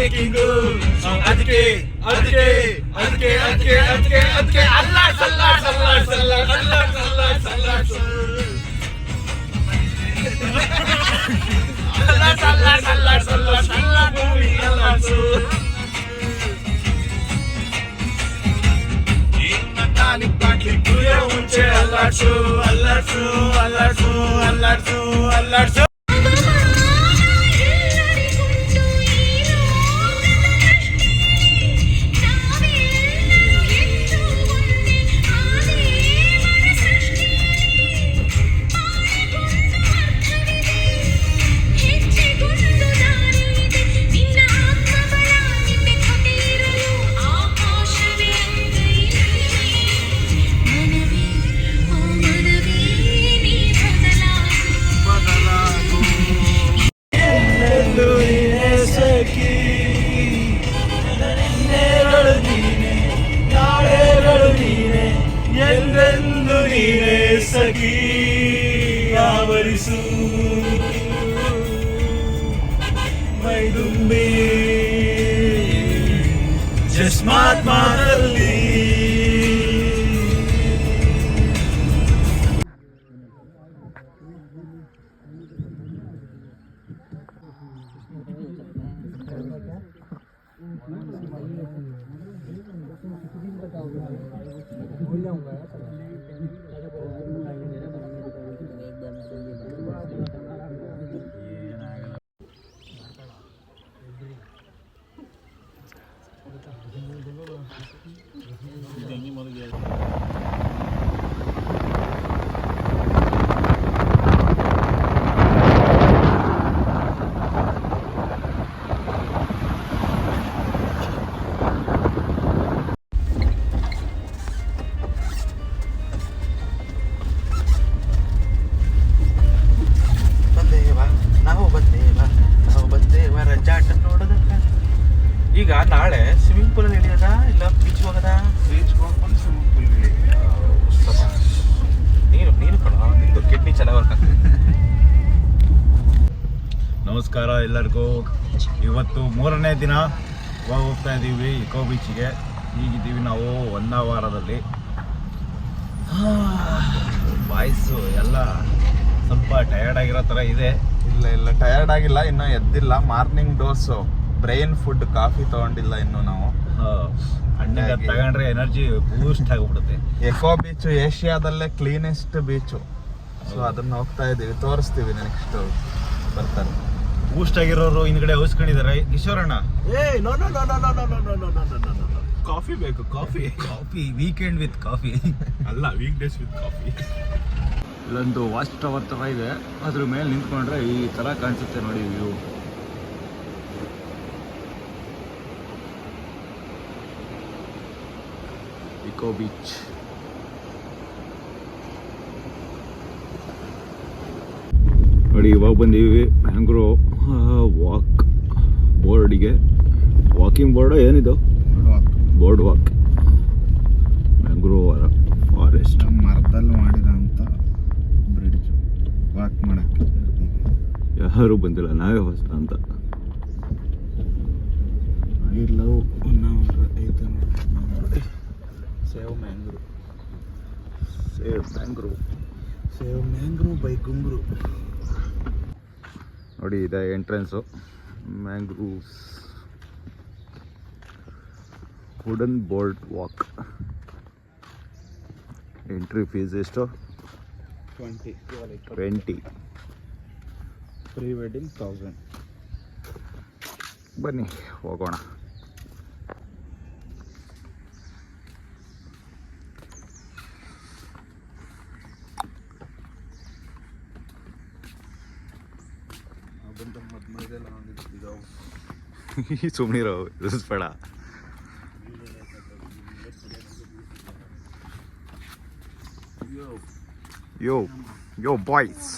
Making ಅದಕ್ಕೆ ಅದಕ್ಕೆ ಅದಕ್ಕೆ ಅದಕ್ಕೆ ಅದಕ್ಕೆ ಅದಕ್ಕೆ ಅಲ್ಲಾಡ್ಸ್ ಅಲ್ಲಾಡ್ಸ್ ಅಲ್ಲಾಡ್ಸ್ ಅಲ್ಲಾಡ್ಸ್ ಅಲ್ಲಾಡ್ಸ್ ಅಲ್ಲಾಡ್ಸ್ ಅಲ್ಲಾಡ್ಸ್ ಅಲ್ಲಾಡ್ಸ್ ಅಲ್ಲಾಡ್ಸ್ ಅಲ್ಲಾಡ್ಸ್ ಅಲ್ಲಾಡ್ಸ್ ಟಾನಿಕ್ ಬಾಟ್ಲಿ ಕುಡಿಯೋ ಮುಂಚೆ ಅಲ್ಲಾಡ್ಸು ಅಲ್ಲಾಡ್ಸು ಅಲ್ಲಾಡ್ಸು ಅಲ್ಲಾಡ್ಸು ಅಲ್ಲಾಡ್ಸು ಸಖಿ ಆವರಿಸು ಮೈದುಂಬಿ ಜಸ್ಮಾತ್ಮದಲ್ಲಿ ಈಗ ನಾಳೆ ಸ್ವಿಮ್ಮಿಂಗ್ ಪೂಲ್ ಇಳಿಯೋದ ಇಲ್ಲ ಬೀಚ್ ಹೋಗೋದ? ಬೀಚ್ ಹೋಗ್ಕೊಂಡು ಸ್ವಿಮ್ಮಿಂಗ್ ಪೂಲ್ ನೀನು ನೀನು ಕಣ ನಿಂದು ಕಿಡ್ನಿ ಚೆನ್ನಾಗಿ ವರ್ಕ್ ಆಗ್ತದೆ. ನಮಸ್ಕಾರ ಎಲ್ಲರಿಗೂ. ಇವತ್ತು 3ನೇ ದಿನ ಹೋಗ್ತಾ ಇದ್ದೀವಿ ಇಕೋ ಬೀಚಿಗೆ. ಈಗಿದ್ದೀವಿ ನಾವು ಹೊನ್ನಾವರದಲ್ಲಿ. ವಾಯ್ಸು ಎಲ್ಲ ಸ್ವಲ್ಪ ಟಯರ್ಡ್ ಆಗಿರೋ ಥರ ಇದೆ. ಇಲ್ಲ ಟಯರ್ಡ್ ಆಗಿಲ್ಲ, ಇನ್ನೂ ಎದ್ದಿಲ್ಲ. Morning dose brain food coffee ತಗೊಂಡಿಲ್ಲ ಇನ್ನು ನಾವು. ಹಣ್ಣಿಗೆ ತಗೊಂಡ್ರೆ ಎನರ್ಜಿ ಬೂಸ್ಟ್ ಆಗಿಬಿಡುತ್ತೆ. ಎಕೋ ಬೀಚು ಏಷ್ಯಾದಲ್ಲೇ ಕ್ಲೀನೆಸ್ಟ್ ಬೀಚು. ಸೊ ಅದನ್ನ ಹೋಗ್ತಾ ಇದ್ದೀವಿ, ತೋರಿಸ್ತೀವಿ ನೆಕ್ಸ್ಟ್ ಬರ್ತಾರೆ. ಬೂಸ್ಟ್ ಆಗಿರೋರು ಹಿಂದ್ಗಡೆ ಔಸ್ಕೊಂಡಿದ್ದಾರೆ. ಈಶ್ವರಣ್ಣ ಕಾಫಿ ಬೇಕು, ಕಾಫಿ ವೀಕೆಂಡ್ ವಿತ್ ಕಾಫಿ ಅಲ್ಲ, ವೀಕ್ ಡೇಸ್ ವಿತ್ ಕಾಫಿ. ಇಲ್ಲೊಂದು ವಾಚ್ ಟವರ್ ಥರ ಇದೆ, ಅದ್ರ ಮೇಲೆ ನಿಂತ್ಕೊಂಡ್ರೆ ಈ ಥರ ಕಾಣಿಸುತ್ತೆ ನೋಡಿ ವ್ಯೂ. Eco beach. ನೋಡಿ ಇವಾಗ ಬಂದೀವಿ ಮ್ಯಾಂಗ್ರೋವ್ ಬೋರ್ಡಿಗೆ. ವಾಕಿಂಗ್ ಬೋರ್ಡ್ ಏನಿದು? Board walk. ಮ್ಯಾಂಗ್ರೋವ್ ಫಾರೆಸ್ಟ್ ಮರದಲ್ಲಿ ಮಾಡಿರೋಂಥ ಬ್ರಿಡ್ಜ್ ವಾಕ್ ಮಾಡೋಕ್ಕೆ. ಯಾರು ಬಂದಿಲ್ಲ, ನಾವೇ ಹೊಸ ಅಂತ. ಎಲ್ಲವೂ ಹೊನ್ನಾವರ ಐತೆ. Save mangrove, save mangrove, save mangrove by ಗುಂಗ್ರು. ನೋಡಿ ಇದೆ entrance. Mangroves wooden boardwalk. Entry fees ಎಷ್ಟು? 20. Pre wedding 1000. ಬನ್ನಿ ಹೋಗೋಣ. ಸುಮ್ಮನಿರೋ ಬೇಡ. ಯೋ ಬಾಯ್ಸ್,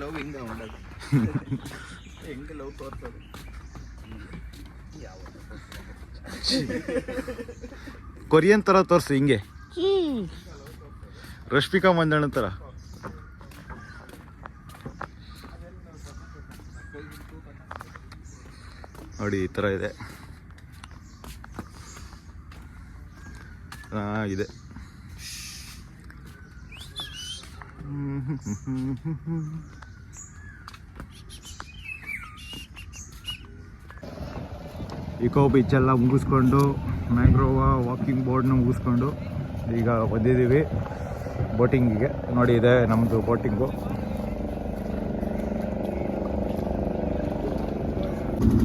ಲವ್ ಹಿಂಗೆ ಮಾಡೋದು. ಹೆಂಗೆ ಲವ್ ತೋರ್ಸೋದು? ಕೊರಿಯನ್ ಥರ ತೋರಿಸು ಹಿಂಗೆ, ರಶ್ಮಿಕಾ ಮಂದಣ್ಣ ಥರ. ನೋಡಿ ಈ ಥರ ಇದೆ. ಇದೆ. ಇಕೋ ಬೀಚ್ ಎಲ್ಲ ಮುಗಿಸ್ಕೊಂಡು ಮ್ಯಾಂಗ್ರೋವ ವಾಕಿಂಗ್ ಬೋರ್ಡ್ನ ಮುಗಿಸ್ಕೊಂಡು ಈಗ ಬಂದಿದ್ದೀವಿ ಬೋಟಿಂಗಿಗೆ. ನೋಡಿ ಇದೆ ನಮ್ಮದು ಬೋಟಿಂಗು.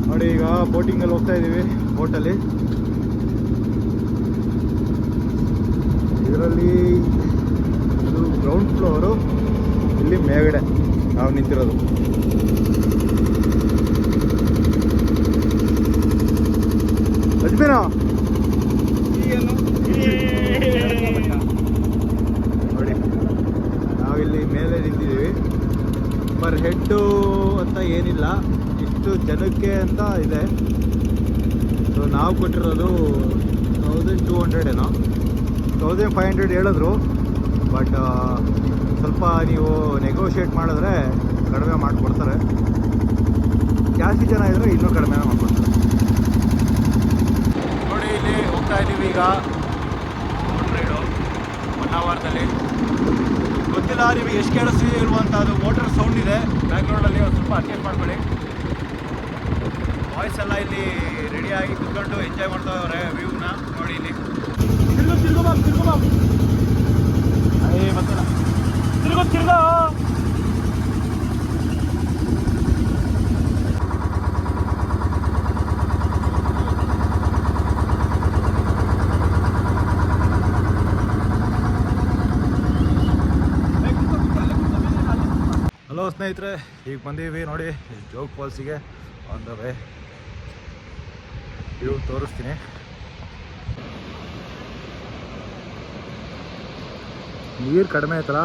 ನೋಡಿ ಈಗ ಬೋಟಿಂಗಲ್ಲಿ ಹೋಗ್ತಾ ಇದ್ದೀವಿ ಬೋಟಲ್ಲಿ. ಇದರಲ್ಲಿ ಇದು ಗ್ರೌಂಡ್ ಫ್ಲೋರು, ಇಲ್ಲಿ ಮೇಲ್ಗಡೆ ನಾವು ನಿಂತಿರೋದು. ಅಜ್ಮೇನಾ ನೋಡಿ ನಾವಿಲ್ಲಿ ಮೇಲೆ ನಿಂತಿದ್ದೀವಿ. ಪರ್ ಹೆಡ್ಡು ಅಂತ ಏನಿಲ್ಲ, ಇಷ್ಟು ಜನಕ್ಕೆ ಅಂತ ಇದೆ. ಸೊ ನಾವು ಕೊಟ್ಟಿರೋದು 1200 ಏನೋ, 1500 ಹೇಳಿದ್ರು. ಬಟ್ ಸ್ವಲ್ಪ ನೀವು ನೆಗೋಷಿಯೇಟ್ ಮಾಡಿದ್ರೆ ಕಡಿಮೆ ಮಾಡಿಕೊಡ್ತಾರೆ. ಜಾಸ್ತಿ ಜನ ಇದ್ದರೆ ಇನ್ನೂ ಕಡಿಮೆ ಮಾಡಿಕೊಡ್ತಾರೆ. ನೋಡಿ ಇಲ್ಲಿ ಹೋಗ್ತಾ ಇದ್ದೀವಿ ಈಗ ಬೋಟ್ ರೈಡು 1 ಅವರ್ದಲ್ಲಿ. ಗೊತ್ತಿಲ್ಲ ನಿಮಗೆ ಎಷ್ಟು ಕೇಳಿಸ್ತಿದೆ ಇರುವಂಥ ಅದು ಮೋಟರ್ ಸೌಂಡ್ ಇದೆ ಬ್ಯಾಕ್ಗ್ರೌಂಡಲ್ಲಿ, ಒಂದು ಸ್ವಲ್ಪ ಅಡ್ಜಸ್ಟ್ ಮಾಡ್ಕೊಳ್ಳಿ. ವಾಯ್ಸ್ ಎಲ್ಲ ಇಲ್ಲಿ ರೆಡಿಯಾಗಿ ಕುತ್ಕೊಂಡು ಎಂಜಾಯ್ ಮಾಡ್ತಾ ಇದ್ದಾರೆ ವ್ಯೂನ. ನೋಡಿ ಇಲ್ಲಿ ತಿರ್ಗೋ ಅಯ್ಯೇ ಗೊತ್ತಿಲ್ಲ, ತಿರ್ಗೋ ಹಲೋ ಸ್ನೇಹಿತರೆ, ಈಗ ಬಂದೀವಿ ನೋಡಿ ಜೋಗ್ ಫಾಲ್ಸಿಗೆ. ಆನ್ ದ ವೇ ವ್ಯೂ ತೋರಿಸ್ತೀನಿ. ನೀರು ಕಡಿಮೆ ಆಯ್ತಲ್ಲ,